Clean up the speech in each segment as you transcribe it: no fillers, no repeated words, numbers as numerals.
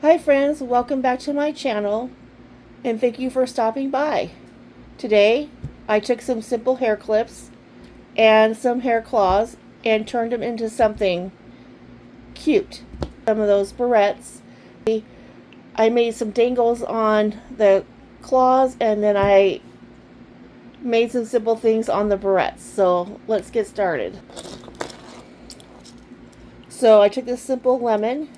Hi friends, welcome back to my channel and thank you for stopping by. Today I took some simple hair clips and some hair claws and turned them into something cute. Some of those barrettes. I made some dangles on the claws and then I made some simple things on the barrettes. So let's get started. So I took this simple lemon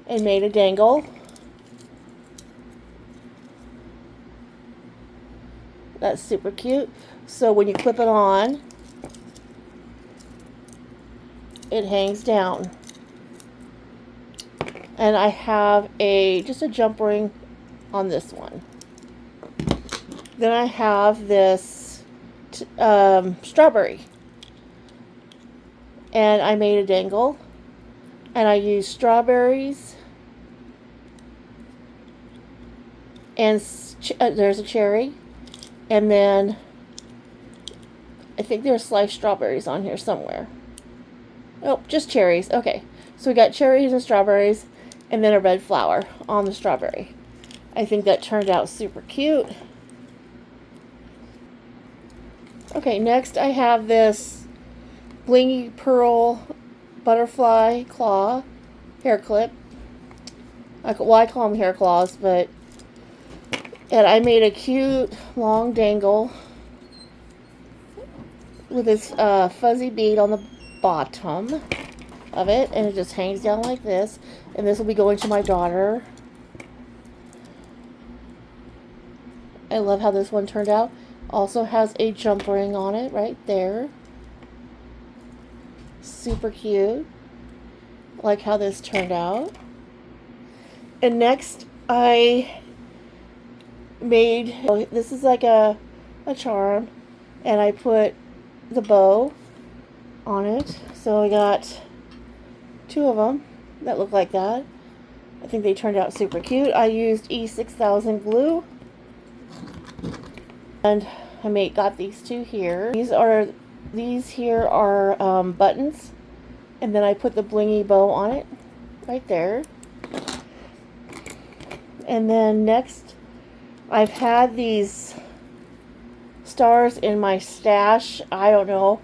and made a dangle. That's super cute. So when you clip it on, it hangs down. And I have just a jump ring on this one. Then I have this strawberry. And I made a dangle. And I used strawberries. And there's a cherry. And then I think there's sliced strawberries on here somewhere. Oh, just cherries. Okay. So we got cherries and strawberries and then a red flower on the strawberry. I think that turned out super cute. Okay, next I have this blingy pearl butterfly claw hair clip. Well, I call them hair claws, but and I made a cute long dangle with this fuzzy bead on the bottom of it, and it just hangs down like this. And this will be going to my daughter. I love how this one turned out. Also has a jump ring on it right there. Super cute. I like how this turned out. And next I made, this is like a charm, and I put the bow on it. So I got two of them that look like that. I think they turned out super cute. I used E6000 glue, and I got these two here. These here are buttons, and then I put the blingy bow on it right there. And then next I've had these stars in my stash, I don't know,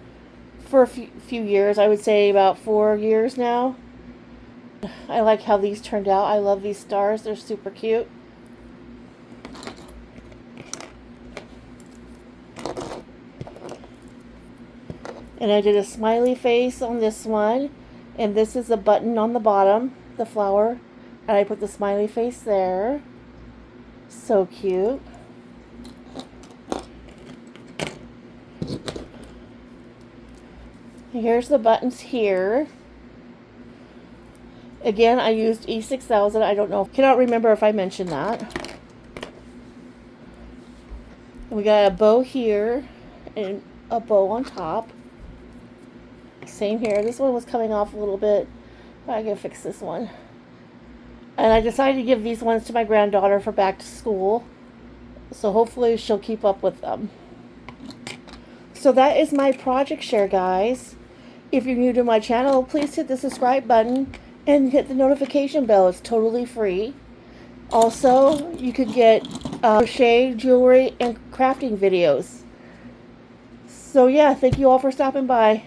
for a few years. I would say about 4 years now. I like how these turned out. I love these stars. They're super cute. And I did a smiley face on this one. And this is a button on the bottom, the flower. And I put the smiley face there. So cute. Here's the buttons here. Again, I used E6000. I don't know. Cannot remember if I mentioned that. And we got a bow here and a bow on top. Same here. This one was coming off a little bit. I gotta fix this one. And I decided to give these ones to my granddaughter for back to school. So hopefully she'll keep up with them. So that is my project share, guys. If you're new to my channel, please hit the subscribe button and hit the notification bell. It's totally free. Also, you could get crochet, jewelry, and crafting videos. So yeah, thank you all for stopping by.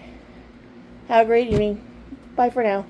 Have a great evening. Bye for now.